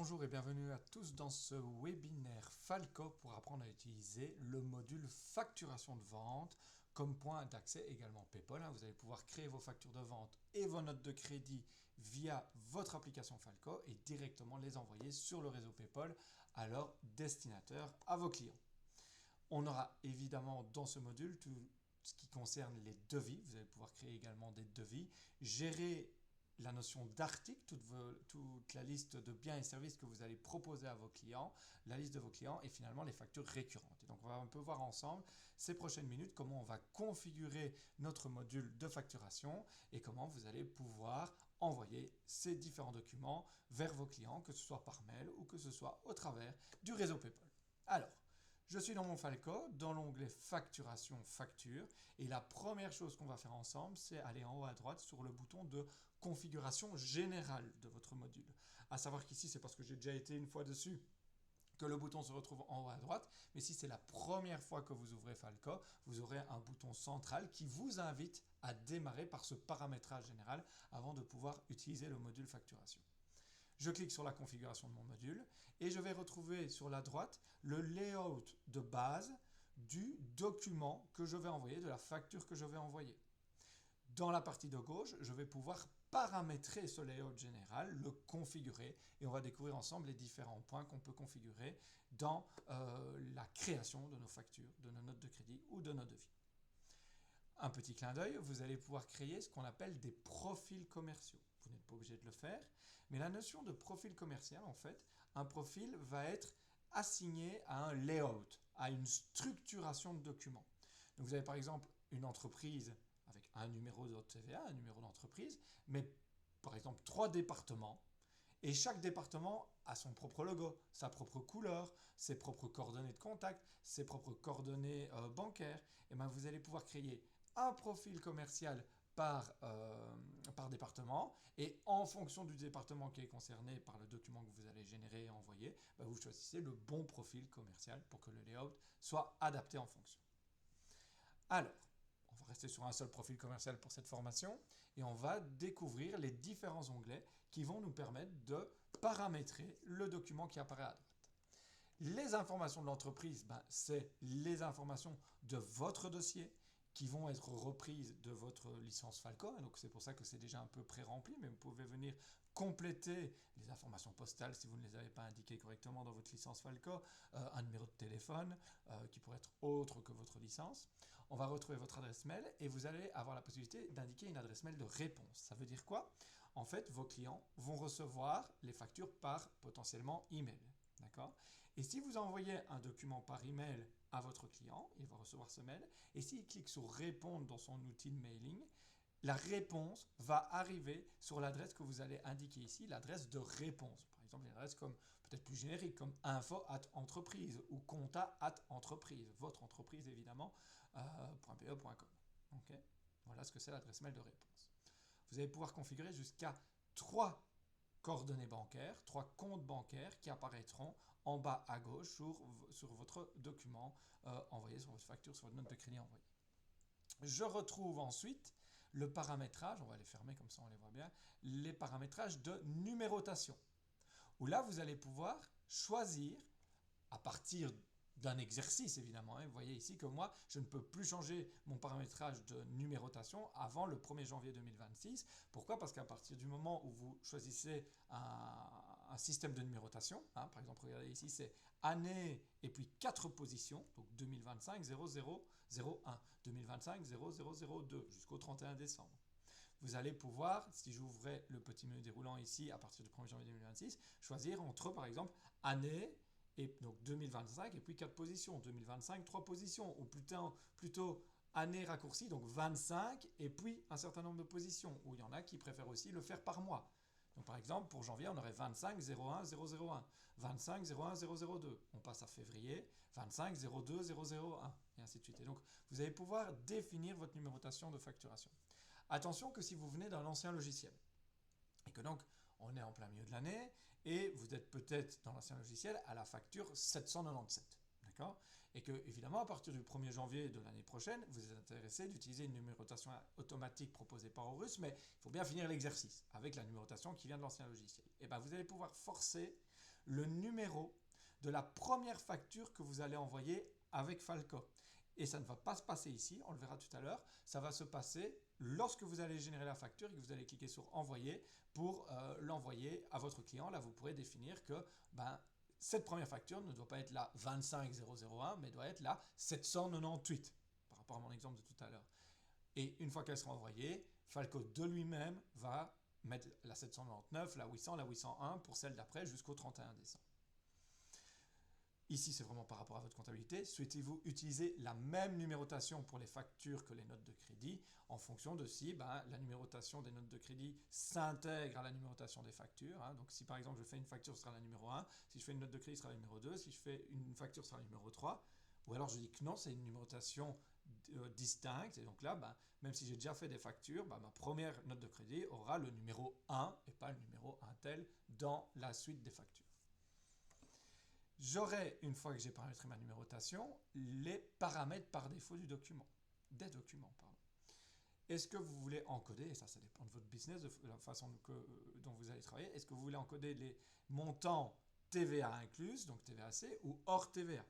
Bonjour et bienvenue à tous dans ce webinaire Falco pour apprendre à utiliser le module facturation de vente comme point d'accès également PayPal. Vous allez pouvoir créer vos factures de vente et vos notes de crédit via votre application Falco et directement les envoyer sur le réseau PayPal à leurs destinataires, à vos clients. On aura évidemment dans ce module tout ce qui concerne les devis. Vous allez pouvoir créer également des devis, gérer la notion d'article, toute la liste de biens et services que vous allez proposer à vos clients, la liste de vos clients et finalement les factures récurrentes. Et donc on va un peu voir ensemble ces prochaines minutes comment on va configurer notre module de facturation et comment vous allez pouvoir envoyer ces différents documents vers vos clients, que ce soit par mail ou que ce soit au travers du réseau PayPal. Alors, je suis dans mon Falco, dans l'onglet Facturation, Facture, et la première chose qu'on va faire ensemble, c'est aller en haut à droite sur le bouton de configuration générale de votre module. À savoir qu'ici, c'est parce que j'ai déjà été une fois dessus que le bouton se retrouve en haut à droite, mais si c'est la première fois que vous ouvrez Falco, vous aurez un bouton central qui vous invite à démarrer par ce paramétrage général avant de pouvoir utiliser le module facturation. Je clique sur la configuration de mon module et je vais retrouver sur la droite le layout de base du document que je vais envoyer, de la facture que je vais envoyer. Dans la partie de gauche, je vais pouvoir paramétrer ce layout général, le configurer et on va découvrir ensemble les différents points qu'on peut configurer dans la création de nos factures, de nos notes de crédit ou de nos devis. Un petit clin d'œil, vous allez pouvoir créer ce qu'on appelle des profils commerciaux. Vous n'êtes pas obligé de le faire, mais la notion de profil commercial, en fait, un profil va être assigné à un layout, à une structuration de documents. Donc vous avez par exemple une entreprise avec un numéro de TVA, un numéro d'entreprise, mais par exemple 3 départements, et chaque département a son propre logo, sa propre couleur, ses propres coordonnées de contact, ses propres coordonnées bancaires. Et bien vous allez pouvoir créer un profil commercial par département et en fonction du département qui est concerné par le document que vous allez générer et envoyer, vous choisissez le bon profil commercial pour que le layout soit adapté en fonction. Alors, on va rester sur un seul profil commercial pour cette formation et on va découvrir les différents onglets qui vont nous permettre de paramétrer le document qui apparaît à droite. Les informations de l'entreprise, c'est les informations de votre dossier qui vont être reprises de votre licence Falco. Donc c'est pour ça que c'est déjà un peu pré-rempli, mais vous pouvez venir compléter les informations postales si vous ne les avez pas indiquées correctement dans votre licence Falco, un numéro de téléphone qui pourrait être autre que votre licence. On va retrouver votre adresse mail et vous allez avoir la possibilité d'indiquer une adresse mail de réponse. Ça veut dire quoi? En fait, vos clients vont recevoir les factures par potentiellement email. D'accord? Et si vous envoyez un document par email à votre client, il va recevoir ce mail, et s'il clique sur répondre dans son outil de mailing, la réponse va arriver sur l'adresse que vous allez indiquer ici, l'adresse de réponse. Par exemple, une adresse comme peut-être plus générique, comme info@entreprise ou compta@entreprise, votre entreprise évidemment, .pe.com. Okay? Voilà ce que c'est l'adresse mail de réponse. Vous allez pouvoir configurer jusqu'à 3 coordonnées bancaires, 3 comptes bancaires qui apparaîtront en bas à gauche sur votre document envoyé, sur votre facture, sur votre note de crédit envoyée. Je retrouve ensuite le paramétrage, on va les fermer comme ça on les voit bien, les paramétrages de numérotation, où là vous allez pouvoir choisir à partir d'un exercice évidemment. Vous voyez ici que moi, je ne peux plus changer mon paramétrage de numérotation avant le 1er janvier 2026. Pourquoi? Parce qu'à partir du moment où vous choisissez un système de numérotation, par exemple, regardez ici, c'est année et puis 4 positions, donc 2025 0001, 2025 0002 jusqu'au 31 décembre. Vous allez pouvoir, si j'ouvrais le petit menu déroulant ici à partir du 1er janvier 2026, choisir entre, par exemple, année et donc 2025 et puis 4 positions, 2025 3 positions, ou plutôt année raccourcie, donc 25 et puis un certain nombre de positions, où il y en a qui préfèrent aussi le faire par mois. Donc par exemple, pour janvier, on aurait 25 01 001, 25 01 002. On passe à février, 25 02 001, et ainsi de suite. Et donc, vous allez pouvoir définir votre numérotation de facturation. Attention que si vous venez d'un ancien logiciel, et que donc, on est en plein milieu de l'année, et vous êtes peut-être dans l'ancien logiciel à la facture 797. D'accord? Et que, évidemment, à partir du 1er janvier de l'année prochaine, vous êtes intéressé d'utiliser une numérotation automatique proposée par Horus, mais il faut bien finir l'exercice avec la numérotation qui vient de l'ancien logiciel. Et bien, vous allez pouvoir forcer le numéro de la première facture que vous allez envoyer avec Falco. Et ça ne va pas se passer ici, on le verra tout à l'heure, ça va se passer lorsque vous allez générer la facture et que vous allez cliquer sur envoyer pour l'envoyer à votre client. Là, vous pourrez définir que cette première facture ne doit pas être la 25001, mais doit être la 798, par rapport à mon exemple de tout à l'heure. Et une fois qu'elle sera envoyée, Falco de lui-même va mettre la 799, la 800, la 801 pour celle d'après jusqu'au 31 décembre. Ici, c'est vraiment par rapport à votre comptabilité. Souhaitez-vous utiliser la même numérotation pour les factures que les notes de crédit en fonction de si la numérotation des notes de crédit s'intègre à la numérotation des factures. Donc, si par exemple je fais une facture, ce sera la numéro 1. Si je fais une note de crédit, ce sera la numéro 2. Si je fais une facture, ce sera la numéro 3. Ou alors je dis que non, c'est une numérotation distincte. Et donc là, même si j'ai déjà fait des factures, ma première note de crédit aura le numéro 1 et pas le numéro 1 tel dans la suite des factures. J'aurai, une fois que j'ai paramétré ma numérotation, les paramètres par défaut des documents. Est-ce que vous voulez encoder, et ça dépend de votre business, de la façon dont vous allez travailler, est-ce que vous voulez encoder les montants TVA inclus, donc TVAC, ou hors TVA?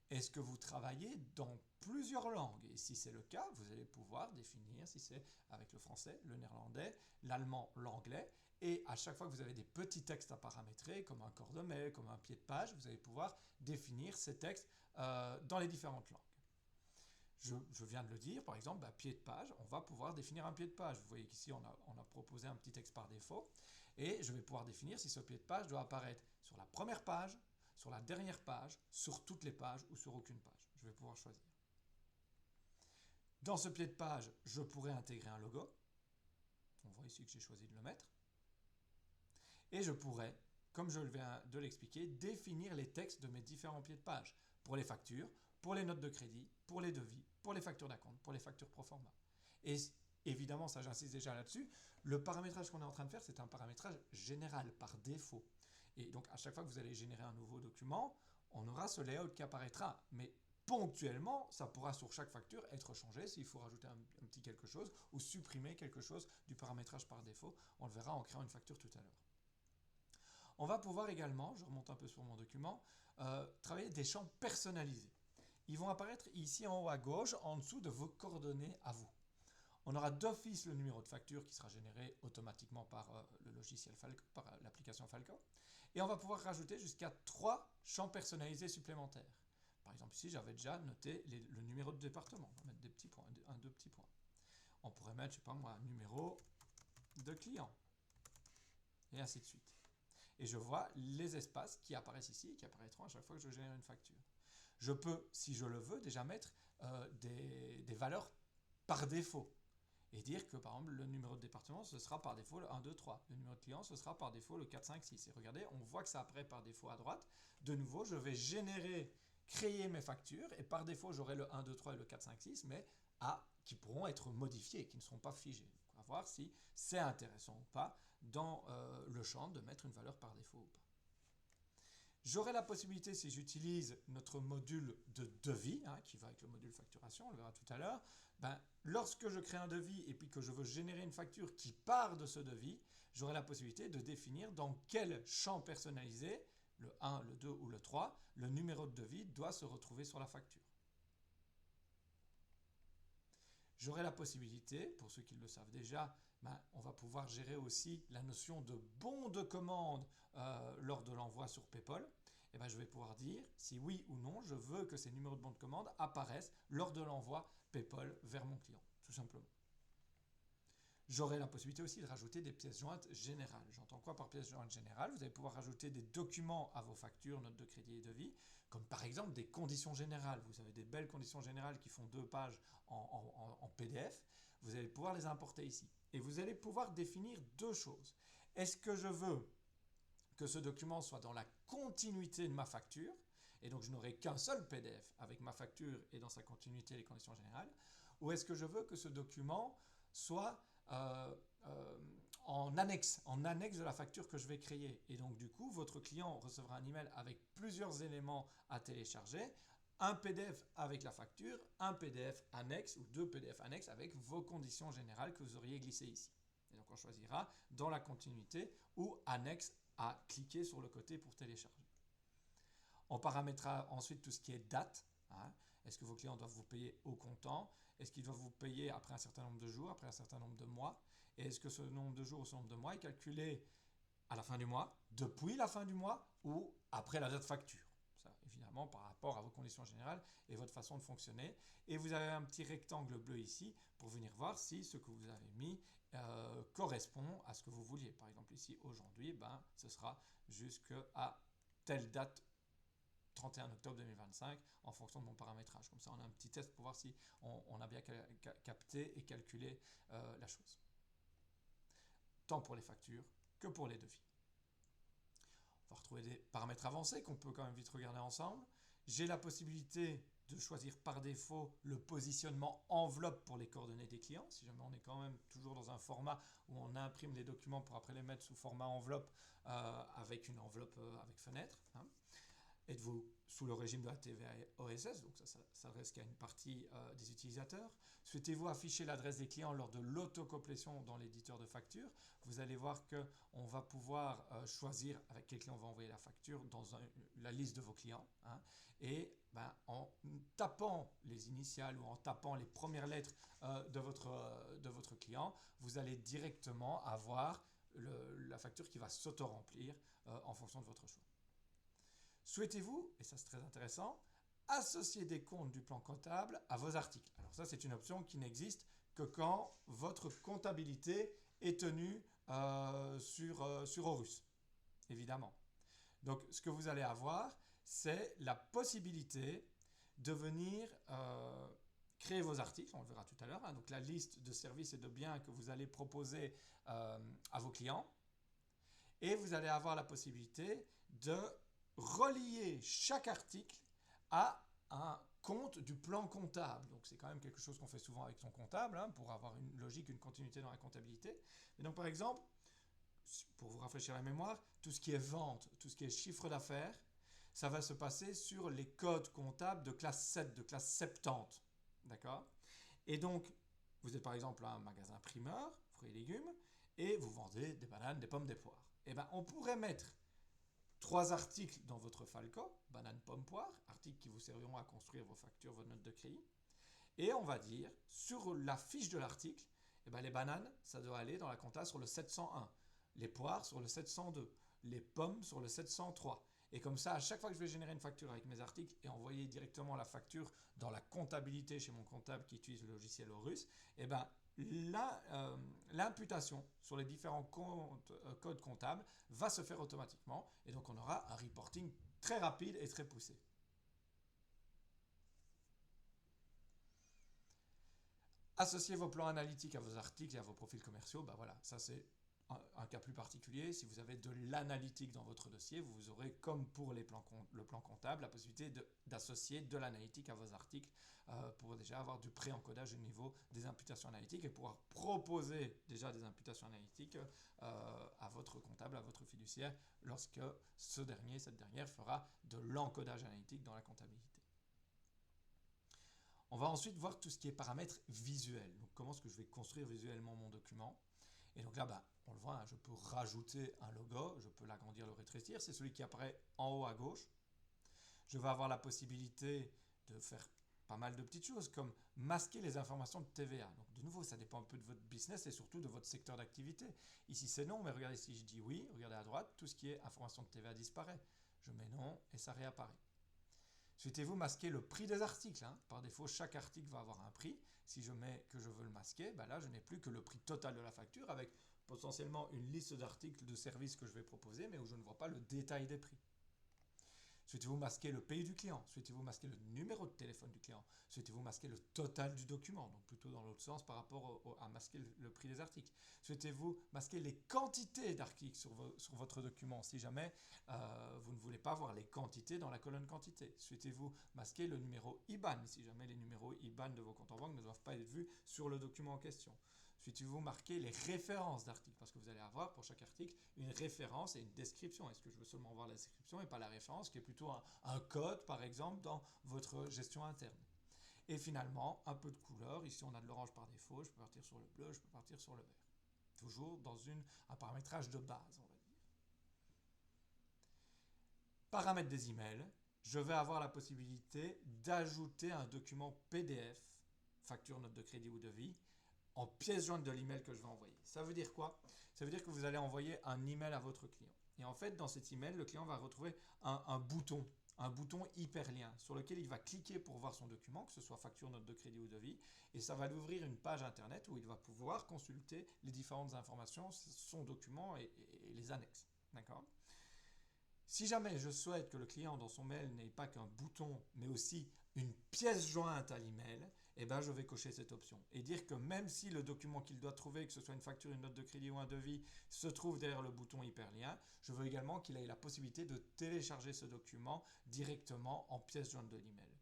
Est-ce que vous travaillez dans plusieurs langues? Et si c'est le cas, vous allez pouvoir définir si c'est avec le français, le néerlandais, l'allemand, l'anglais. Et à chaque fois que vous avez des petits textes à paramétrer, comme un corps de mail, comme un pied de page, vous allez pouvoir définir ces textes dans les différentes langues. Je viens de le dire, par exemple, pied de page, on va pouvoir définir un pied de page. Vous voyez qu'ici, on a proposé un petit texte par défaut. Et je vais pouvoir définir si ce pied de page doit apparaître sur la première page, sur la dernière page, sur toutes les pages ou sur aucune page. Je vais pouvoir choisir. Dans ce pied de page, je pourrais intégrer un logo. On voit ici que j'ai choisi de le mettre. Et je pourrais, comme je viens de l'expliquer, définir les textes de mes différents pieds de page pour les factures, pour les notes de crédit, pour les devis, pour les factures d'acompte, pour les factures pro forma. Et évidemment, ça j'insiste déjà là-dessus, le paramétrage qu'on est en train de faire, c'est un paramétrage général par défaut. Et donc à chaque fois que vous allez générer un nouveau document, on aura ce layout qui apparaîtra. Mais ponctuellement, ça pourra sur chaque facture être changé s'il faut rajouter un petit quelque chose ou supprimer quelque chose du paramétrage par défaut. On le verra en créant une facture tout à l'heure. On va pouvoir également, je remonte un peu sur mon document, travailler des champs personnalisés. Ils vont apparaître ici en haut à gauche, en dessous de vos coordonnées à vous. On aura d'office le numéro de facture qui sera généré automatiquement par le logiciel Falco, par l'application Falco. Et on va pouvoir rajouter jusqu'à 3 champs personnalisés supplémentaires. Par exemple, ici, j'avais déjà noté le numéro de département. On va mettre des petits points, deux petits points. On pourrait mettre, je sais pas moi, un numéro de client. Et ainsi de suite. Et je vois les espaces qui apparaissent ici et qui apparaîtront à chaque fois que je génère une facture. Je peux, si je le veux, déjà mettre des valeurs par défaut. Et dire que, par exemple, le numéro de département, ce sera par défaut le 1, 2, 3. Le numéro de client, ce sera par défaut le 4, 5, 6. Et regardez, on voit que ça apparaît par défaut à droite. De nouveau, je vais créer mes factures. Et par défaut, j'aurai le 1, 2, 3 et le 4, 5, 6, mais qui pourront être modifiés, qui ne seront pas figés. Donc, on va voir si c'est intéressant ou pas dans le champ de mettre une valeur par défaut ou pas. J'aurai la possibilité, si j'utilise notre module de devis, qui va avec le module facturation, on le verra tout à l'heure, lorsque je crée un devis et puis que je veux générer une facture qui part de ce devis, j'aurai la possibilité de définir dans quel champ personnalisé, le 1, le 2 ou le 3, le numéro de devis doit se retrouver sur la facture. J'aurai la possibilité, pour ceux qui le savent déjà, on va pouvoir gérer aussi la notion de bon de commande lors de l'envoi sur PayPal. Et je vais pouvoir dire si oui ou non je veux que ces numéros de bon de commande apparaissent lors de l'envoi PayPal vers mon client, tout simplement. J'aurai la possibilité aussi de rajouter des pièces jointes générales. J'entends quoi par pièces jointes générales? Vous allez pouvoir rajouter des documents à vos factures, notes de crédit et devis, comme par exemple des conditions générales. Vous avez des belles conditions générales qui font 2 pages en PDF. Vous allez pouvoir les importer ici. Et vous allez pouvoir définir 2 choses. Est-ce que je veux que ce document soit dans la continuité de ma facture, et donc je n'aurai qu'un seul PDF avec ma facture et dans sa continuité les conditions générales, ou est-ce que je veux que ce document soit en annexe de la facture que je vais créer. Et donc du coup, votre client recevra un email avec plusieurs éléments à télécharger, un PDF avec la facture, un PDF annexe ou 2 PDF annexes avec vos conditions générales que vous auriez glissées ici. Et donc on choisira dans la continuité ou annexe à cliquer sur le côté pour télécharger. On paramétrera ensuite tout ce qui est date. Hein. Est-ce que vos clients doivent vous payer au comptant? Est-ce qu'ils doivent vous payer après un certain nombre de jours, après un certain nombre de mois? Et est-ce que ce nombre de jours ou ce nombre de mois est calculé à la fin du mois, depuis la fin du mois ou après la date facture? Ça, évidemment, par rapport à vos conditions générales et votre façon de fonctionner. Et vous avez un petit rectangle bleu ici pour venir voir si ce que vous avez mis correspond à ce que vous vouliez. Par exemple, ici, aujourd'hui, ce sera jusqu'à telle date 31 octobre 2025 en fonction de mon paramétrage. Comme ça, on a un petit test pour voir si on a bien capté et calculé la chose. Tant pour les factures que pour les devis. On va retrouver des paramètres avancés qu'on peut quand même vite regarder ensemble. J'ai la possibilité de choisir par défaut le positionnement enveloppe pour les coordonnées des clients. Si jamais on est quand même toujours dans un format où on imprime les documents pour après les mettre sous format enveloppe avec une enveloppe avec fenêtre. Hein. Êtes-vous sous le régime de la TVA OSS, donc ça s'adresse qu'à une partie des utilisateurs. Souhaitez-vous afficher l'adresse des clients lors de l'autocomplétion dans l'éditeur de facture? Vous allez voir qu'on va pouvoir choisir avec quel client on va envoyer la facture dans la liste de vos clients. Hein, et en tapant les initiales ou en tapant les premières lettres de votre client, vous allez directement avoir la facture qui va s'auto-remplir en fonction de votre choix. Souhaitez-vous, et ça c'est très intéressant, associer des comptes du plan comptable à vos articles? Alors ça c'est une option qui n'existe que quand votre comptabilité est tenue sur Horus, évidemment. Donc ce que vous allez avoir, c'est la possibilité de venir créer vos articles, on le verra tout à l'heure, hein, donc la liste de services et de biens que vous allez proposer à vos clients, et vous allez avoir la possibilité de relier chaque article à un compte du plan comptable. Donc c'est quand même quelque chose qu'on fait souvent avec son comptable hein, pour avoir une logique, une continuité dans la comptabilité. Et donc par exemple, pour vous rafraîchir la mémoire, tout ce qui est vente, tout ce qui est chiffre d'affaires, ça va se passer sur les codes comptables de classe 7, de classe 70. D'accord? Et donc, vous êtes par exemple un magasin primeur, fruits et légumes, et vous vendez des bananes, des pommes, des poires. Et bien on pourrait mettre 3 articles dans votre FALCO, banane, pomme, poire, articles qui vous serviront à construire vos factures, vos notes de crédit. Et on va dire, sur la fiche de l'article, les bananes, ça doit aller dans la compta sur le 701, les poires sur le 702, les pommes sur le 703. Et comme ça, à chaque fois que je vais générer une facture avec mes articles et envoyer directement la facture dans la comptabilité chez mon comptable qui utilise le logiciel Horus, l'imputation sur les différents codes comptables va se faire automatiquement et donc on aura un reporting très rapide et très poussé. Associez vos plans analytiques à vos articles et à vos profils commerciaux, voilà, ça c'est un cas plus particulier. Si vous avez de l'analytique dans votre dossier, vous aurez, comme pour le plan comptable, la possibilité d'associer de l'analytique à vos articles pour déjà avoir du pré-encodage au niveau des imputations analytiques et pouvoir proposer déjà des imputations analytiques à votre comptable, à votre fiduciaire, lorsque cette dernière fera de l'encodage analytique dans la comptabilité. On va ensuite voir tout ce qui est paramètres visuels. Donc, comment est-ce que je vais construire visuellement mon document? Et donc là, on le voit, hein, je peux rajouter un logo, je peux l'agrandir, le rétrécir. C'est celui qui apparaît en haut à gauche. Je vais avoir la possibilité de faire pas mal de petites choses, comme masquer les informations de TVA. Donc de nouveau, ça dépend un peu de votre business et surtout de votre secteur d'activité. Ici, c'est non, mais regardez, si je dis oui, regardez à droite, tout ce qui est information de TVA disparaît. Je mets non et ça réapparaît. Souhaitez-vous masquer le prix des articles hein? Par défaut, chaque article va avoir un prix. Si je mets que je veux le masquer, là, je n'ai plus que le prix total de la facture avec potentiellement une liste d'articles de services que je vais proposer, mais où je ne vois pas le détail des prix. Souhaitez-vous masquer le pays du client? Souhaitez-vous masquer le numéro de téléphone du client? Souhaitez-vous masquer le total du document? Donc plutôt dans l'autre sens par rapport à masquer le prix des articles. Souhaitez-vous masquer les quantités d'articles sur votre document si jamais vous ne voulez pas voir les quantités dans la colonne quantité? Souhaitez-vous masquer le numéro IBAN si jamais les numéros IBAN de vos comptes en banque ne doivent pas être vus sur le document en question? Souhaitez-vous marquer les références d'articles? Parce que vous allez avoir pour chaque article une référence et une description. Est-ce que je veux seulement voir la description et pas la référence, qui est plutôt un code, par exemple, dans votre gestion interne? Et finalement, un peu de couleur. Ici, on a de l'orange par défaut. Je peux partir sur le bleu, je peux partir sur le vert. Toujours dans un paramétrage de base, on va dire. Paramètres des emails. Je vais avoir la possibilité d'ajouter un document PDF, facture, note de crédit ou devis, en pièce jointe de l'email que je vais envoyer. Ça veut dire quoi? Ça veut dire que vous allez envoyer un email à votre client. Et en fait, dans cet email, le client va retrouver un bouton hyperlien sur lequel il va cliquer pour voir son document, que ce soit facture, note de crédit ou devis, et ça va lui ouvrir une page internet où il va pouvoir consulter les différentes informations, son document et les annexes. D'accord? Si jamais je souhaite que le client dans son mail n'ait pas qu'un bouton, mais aussi une pièce jointe à l'email, eh ben je vais cocher cette option et dire que même si le document qu'il doit trouver, que ce soit une facture, une note de crédit ou un devis, se trouve derrière le bouton hyperlien, je veux également qu'il ait la possibilité de télécharger ce document directement en pièce jointe de l'email.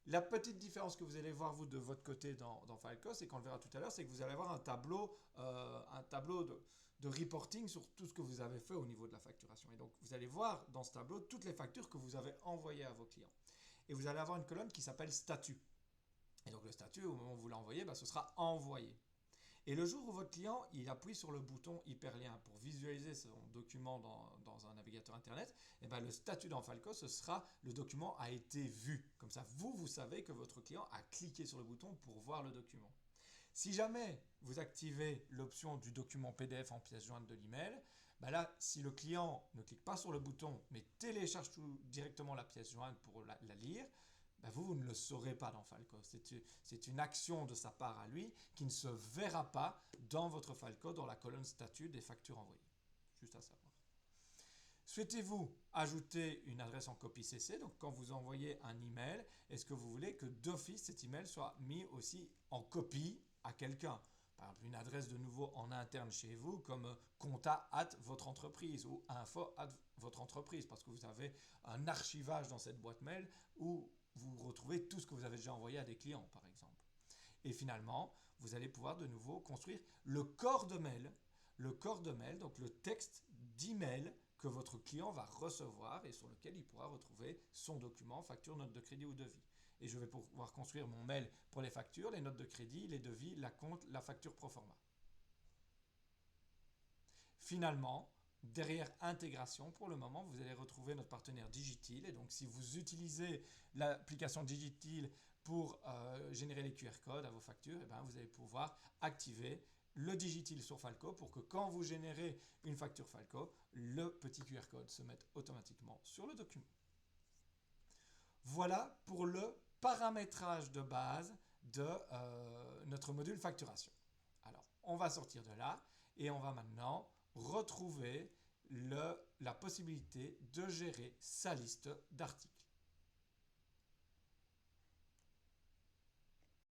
La petite différence que vous allez voir vous de votre côté dans Fileco, c'est qu'on le verra tout à l'heure, c'est que vous allez avoir un tableau de reporting sur tout ce que vous avez fait au niveau de la facturation. Et donc, vous allez voir dans ce tableau toutes les factures que vous avez envoyées à vos clients. Et vous allez avoir une colonne qui s'appelle statut. Et donc, le statut, au moment où vous l'envoyez, ce sera envoyé. Et le jour où votre client il appuie sur le bouton hyperlien pour visualiser son document dans un navigateur internet, et le statut dans Fileco, ce sera le document a été vu. Comme ça, vous savez que votre client a cliqué sur le bouton pour voir le document. Si jamais vous activez l'option du document PDF en pièce jointe de l'email, là, si le client ne clique pas sur le bouton, mais télécharge directement la pièce jointe pour la lire, vous ne le saurez pas dans Fileco. C'est une action de sa part à lui qui ne se verra pas dans votre Fileco, dans la colonne statut des factures envoyées. Juste à savoir. Souhaitez-vous ajouter une adresse en copie CC? Donc, quand vous envoyez un email, est-ce que vous voulez que d'office cet email soit mis aussi en copie à quelqu'un? Par exemple, une adresse de nouveau en interne chez vous, comme conta@votre-entreprise ou info@votre-entreprise, parce que vous avez un archivage dans cette boîte mail où vous retrouvez tout ce que vous avez déjà envoyé à des clients, par exemple. Et finalement, vous allez pouvoir de nouveau construire le corps de mail, donc le texte d'email que votre client va recevoir et sur lequel il pourra retrouver son document, facture, note de crédit ou devis. Et je vais pouvoir construire mon mail pour les factures, les notes de crédit, les devis, la compte, la facture proforma. Finalement, derrière intégration, pour le moment, vous allez retrouver notre partenaire Digitil. Et donc, si vous utilisez l'application Digitil pour générer les QR codes à vos factures, vous allez pouvoir activer le Digitil sur Fileco pour que quand vous générez une facture Fileco, le petit QR code se mette automatiquement sur le document. Voilà pour le paramétrage de base de notre module facturation. Alors, on va sortir de là et on va maintenant retrouver la possibilité de gérer sa liste d'articles.